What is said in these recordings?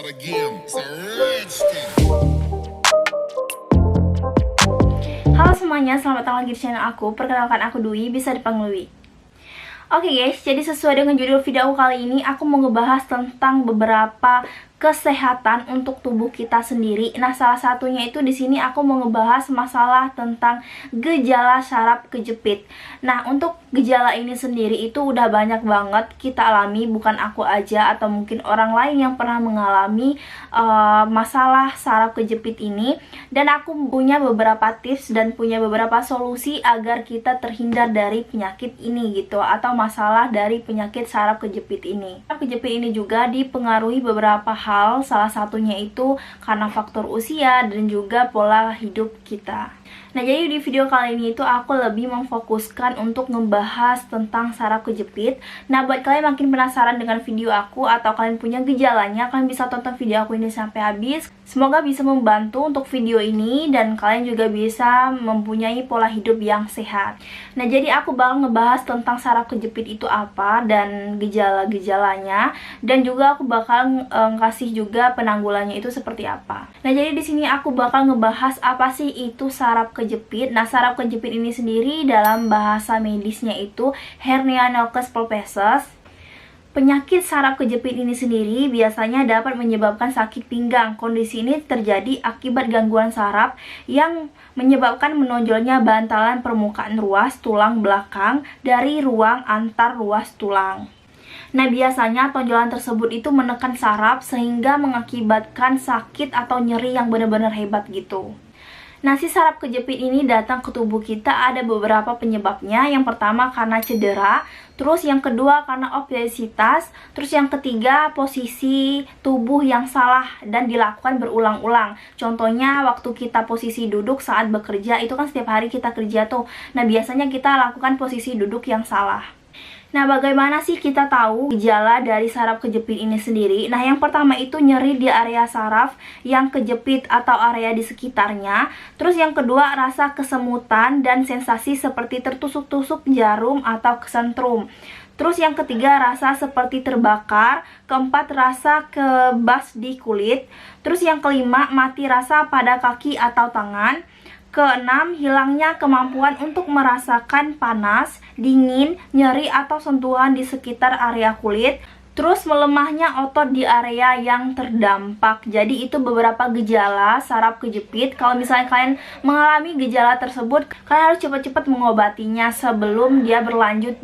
start again. It's a rich thing. Halo semuanya, selamat datang lagi di channel aku. Perkenalkan aku Dwi, bisa dipanggil Dwi. Oke guys, jadi sesuai dengan judul video aku kali ini, aku mau ngebahas tentang beberapa kesehatan untuk tubuh kita sendiri. Nah, salah satunya itu di sini aku mau ngebahas masalah tentang gejala saraf kejepit. Nah, untuk gejala ini sendiri itu udah banyak banget kita alami, bukan aku aja atau mungkin orang lain yang pernah mengalami masalah saraf kejepit ini. Dan aku punya beberapa tips dan punya beberapa solusi agar kita terhindar dari penyakit ini gitu, atau masalah dari penyakit saraf kejepit ini. Saraf kejepit ini juga dipengaruhi beberapa hal, salah satunya itu karena faktor usia dan juga pola hidup kita. Nah, jadi di video kali ini itu aku lebih memfokuskan untuk membahas tentang saraf kejepit. Nah, buat kalian makin penasaran dengan video aku atau kalian punya gejalanya, kalian bisa tonton video aku ini sampai habis. Semoga bisa membantu untuk video ini dan kalian juga bisa mempunyai pola hidup yang sehat. Nah, jadi aku bakal ngebahas tentang saraf kejepit itu apa dan gejala-gejalanya, dan juga aku bakal kasih juga penanggulannya itu seperti apa. Nah, jadi di sini aku bakal ngebahas apa sih itu saraf kejepit. Nah, saraf kejepit ini sendiri dalam bahasa medisnya itu hernia nocus pulposus. Penyakit saraf kejepit ini sendiri biasanya dapat menyebabkan sakit pinggang. Kondisi ini terjadi akibat gangguan saraf yang menyebabkan menonjolnya bantalan permukaan ruas tulang belakang dari ruang antar ruas tulang. Nah, biasanya tonjolan tersebut itu menekan saraf sehingga mengakibatkan sakit atau nyeri yang benar-benar hebat gitu. Nah, si saraf kejepit ini datang ke tubuh kita ada beberapa penyebabnya. Yang pertama karena cedera, terus yang kedua karena obesitas, terus yang ketiga posisi tubuh yang salah dan dilakukan berulang-ulang. Contohnya waktu kita posisi duduk saat bekerja, itu kan setiap hari kita kerja tuh. Nah, biasanya kita lakukan posisi duduk yang salah. Nah, bagaimana sih kita tahu gejala dari saraf kejepit ini sendiri? Nah, yang pertama itu nyeri di area saraf yang kejepit atau area di sekitarnya. Terus yang kedua rasa kesemutan dan sensasi seperti tertusuk-tusuk jarum atau kesentrum. Terus yang ketiga rasa seperti terbakar. Keempat rasa kebas di kulit. Terus yang kelima mati rasa pada kaki atau tangan. Keenam, hilangnya kemampuan untuk merasakan panas, dingin, nyeri atau sentuhan di sekitar area kulit. Terus melemahnya otot di area yang terdampak. Jadi itu beberapa gejala saraf kejepit. Kalau misalnya kalian mengalami gejala tersebut, kalian harus cepat-cepat mengobatinya sebelum dia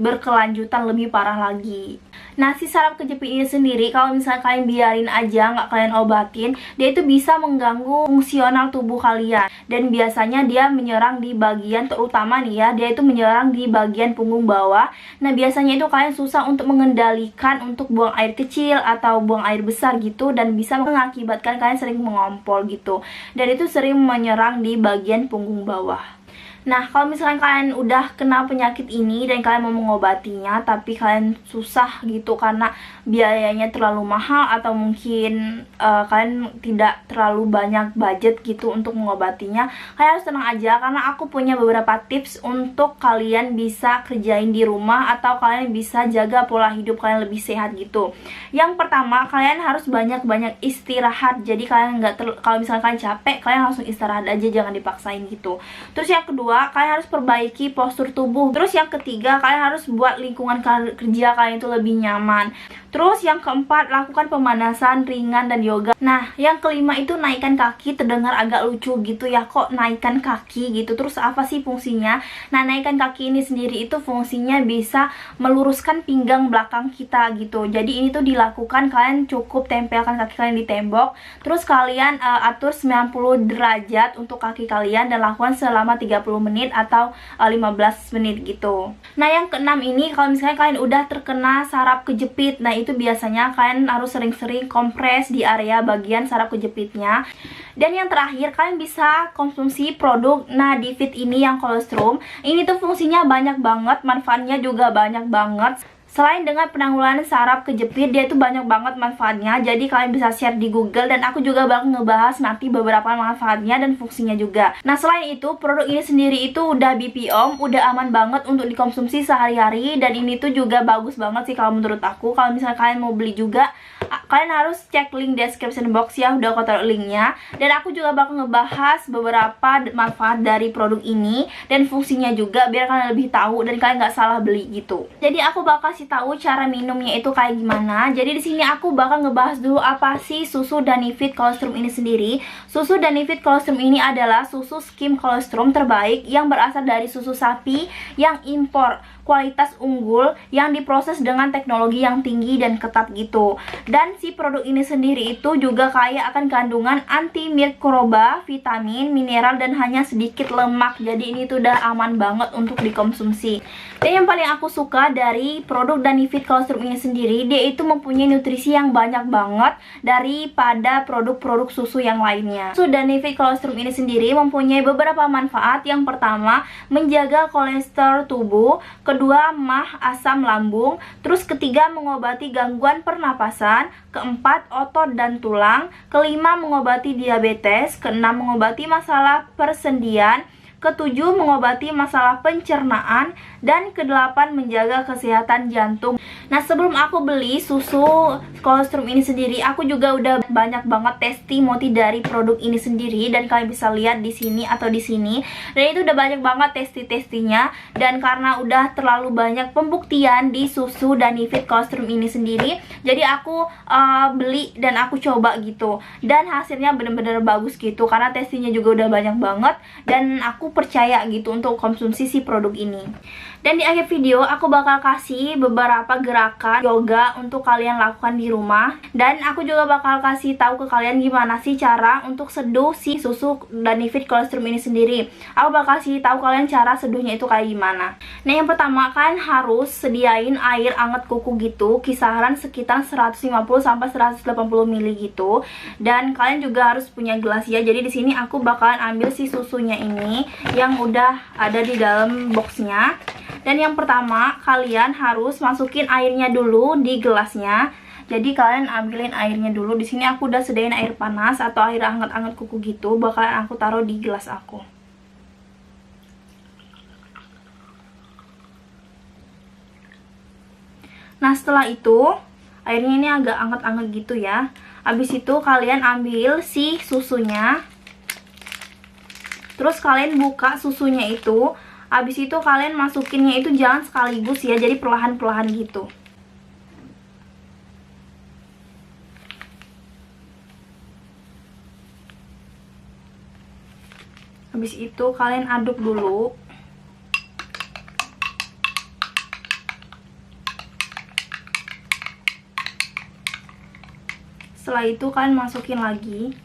berkelanjutan lebih parah lagi. Nah, si saraf kejepit ini sendiri kalau misalnya kalian biarin aja, nggak kalian obatin, dia itu bisa mengganggu fungsional tubuh kalian. Dan biasanya dia menyerang di bagian, terutama nih ya, dia itu menyerang di bagian punggung bawah. Nah, biasanya itu kalian susah untuk mengendalikan untuk buang air kecil atau buang air besar gitu, dan bisa mengakibatkan kalian sering mengompol gitu. Dan itu sering menyerang di bagian punggung bawah. Nah, kalau misalkan kalian udah kena penyakit ini dan kalian mau mengobatinya tapi kalian susah gitu karena biayanya terlalu mahal atau mungkin kalian tidak terlalu banyak budget gitu untuk mengobatinya, kalian harus tenang aja karena aku punya beberapa tips untuk kalian bisa kerjain di rumah atau kalian bisa jaga pola hidup kalian lebih sehat gitu. Yang pertama, kalian harus banyak-banyak istirahat. Jadi kalian kalau misalkan kalian capek, kalian langsung istirahat aja, jangan dipaksain gitu. Terus yang kedua, kalian harus perbaiki postur tubuh. Terus yang ketiga, kalian harus buat lingkungan kerja kalian itu lebih nyaman. Terus yang keempat, lakukan pemanasan ringan dan yoga. Nah, yang kelima itu naikkan kaki. Terdengar agak lucu gitu ya, kok naikkan kaki gitu. Terus apa sih fungsinya? Nah, naikkan kaki ini sendiri itu fungsinya bisa meluruskan pinggang belakang kita gitu. Jadi ini tuh dilakukan, kalian cukup tempelkan kaki kalian di tembok. Terus kalian atur 90 derajat untuk kaki kalian dan lakukan selama 30 menit atau 15 menit gitu. Nah, yang keenam ini kalau misalnya kalian udah terkena saraf kejepit, nah itu biasanya kalian harus sering-sering kompres di area bagian saraf kejepitnya. Dan yang terakhir, kalian bisa konsumsi produk Nadifit ini yang kolostrum. Ini tuh fungsinya banyak banget, manfaatnya juga banyak banget. Selain dengan penanggulangan saraf kejepit, dia itu banyak banget manfaatnya. Jadi kalian bisa share di Google dan aku juga bakal ngebahas nanti beberapa manfaatnya dan fungsinya juga. Nah, selain itu, produk ini sendiri itu udah BPOM, udah aman banget untuk dikonsumsi sehari-hari. Dan ini tuh juga bagus banget sih kalau menurut aku. Kalau misalnya kalian mau beli juga, Kalian harus cek link description box ya, udah aku taruh linknya. Dan aku juga bakal ngebahas beberapa manfaat dari produk ini dan fungsinya juga, biar kalian lebih tahu dan kalian nggak salah beli gitu. Jadi aku bakal kasih tahu cara minumnya itu kayak gimana. Jadi di sini aku bakal ngebahas dulu apa sih susu Danifit Colostrum ini sendiri. Susu Danifit Colostrum ini adalah susu skim colostrum terbaik yang berasal dari susu sapi yang impor, kualitas unggul, yang diproses dengan teknologi yang tinggi dan ketat gitu. Dan si produk ini sendiri itu juga kaya akan kandungan antimikroba, vitamin, mineral, dan hanya sedikit lemak. Jadi ini tuh udah aman banget untuk dikonsumsi. Dan yang paling aku suka dari produk Danifit Colostrum ini sendiri, dia itu mempunyai nutrisi yang banyak banget daripada produk-produk susu yang lainnya. Susu Danifit Colostrum ini sendiri mempunyai beberapa manfaat. Yang pertama, menjaga kolesterol tubuh. Kedua, mah asam lambung. Terus ketiga, mengobati gangguan pernapasan. Keempat, otot dan tulang. Kelima, mengobati diabetes. Keenam, mengobati masalah persendian. Ketujuh, mengobati masalah pencernaan. Dan kedelapan, menjaga kesehatan jantung. Nah, sebelum aku beli susu colostrum ini sendiri, aku juga udah banyak banget testimoni dari produk ini sendiri, dan kalian bisa lihat di sini atau di sini. Dan itu udah banyak banget testinya. Dan karena udah terlalu banyak pembuktian di susu Danifit Colostrum ini sendiri, jadi aku beli dan aku coba gitu. Dan hasilnya bener-bener bagus gitu, karena testinya juga udah banyak banget, dan aku percaya gitu untuk konsumsi si produk ini. Dan di akhir video aku bakal kasih beberapa gerakan yoga untuk kalian lakukan di rumah. Dan aku juga bakal kasih tahu ke kalian gimana sih cara untuk seduh si susu Danifit Colostrum ini sendiri. Aku bakal kasih tahu kalian cara seduhnya itu kayak gimana. Nah, yang pertama kalian harus sediain air anget kuku gitu, kisaran sekitar 150 sampai 180 ml gitu. Dan kalian juga harus punya gelas ya. Jadi di sini aku bakalan ambil si susunya ini yang udah ada di dalam boxnya. Dan yang pertama, kalian harus masukin airnya dulu di gelasnya. Jadi kalian ambilin airnya dulu. Di sini aku udah sediain air panas atau air hangat-hangat kuku gitu. Bakalan aku taruh di gelas aku. Nah, setelah itu airnya ini agak hangat-hangat gitu ya. Habis itu kalian ambil si susunya. Terus kalian buka susunya itu. Habis itu kalian masukinnya itu jangan sekaligus ya, jadi perlahan-perlahan gitu. Habis itu kalian aduk dulu. Setelah itu kalian masukin lagi.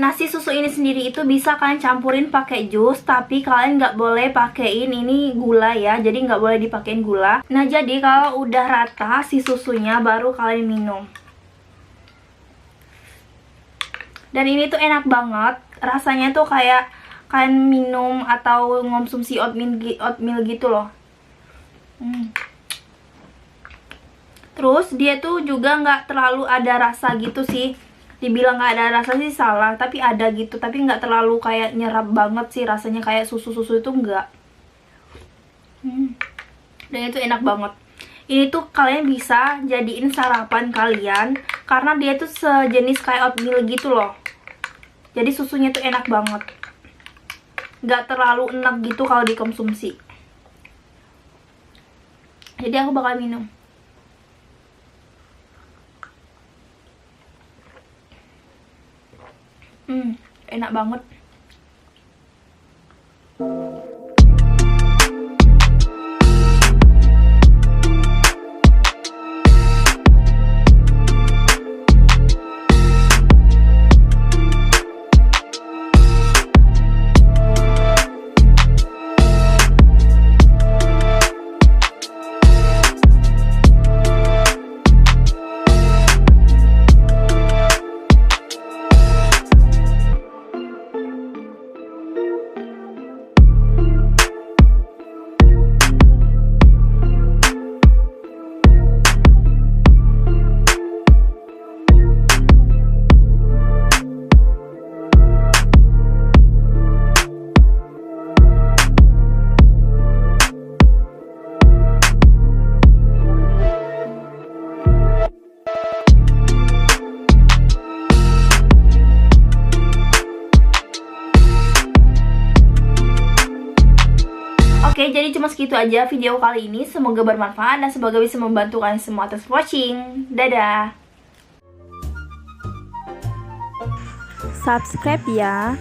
Nasi susu ini sendiri itu bisa kalian campurin pakai jus, tapi kalian nggak boleh pakein ini gula ya, jadi nggak boleh dipakein gula. Nah, jadi kalau udah rata si susunya baru kalian minum. Dan ini tuh enak banget, rasanya tuh kayak kalian minum atau ngonsumsi oatmeal gitu loh. Terus dia tuh juga nggak terlalu ada rasa gitu sih. Dibilang nggak ada rasa sih salah, tapi ada gitu, tapi nggak terlalu kayak nyerap banget sih rasanya kayak susu-susu itu enggak. Dan itu enak banget. Ini tuh kalian bisa jadiin sarapan kalian, karena dia tuh sejenis kayak oatmeal gitu loh. Jadi susunya tuh enak banget, nggak terlalu enak gitu kalau dikonsumsi. Jadi aku bakal minum. Enak banget. Oke, jadi cuma segitu aja video kali ini. Semoga bermanfaat dan semoga bisa membantu kalian semua. Atas watching. Dadah. Subscribe ya.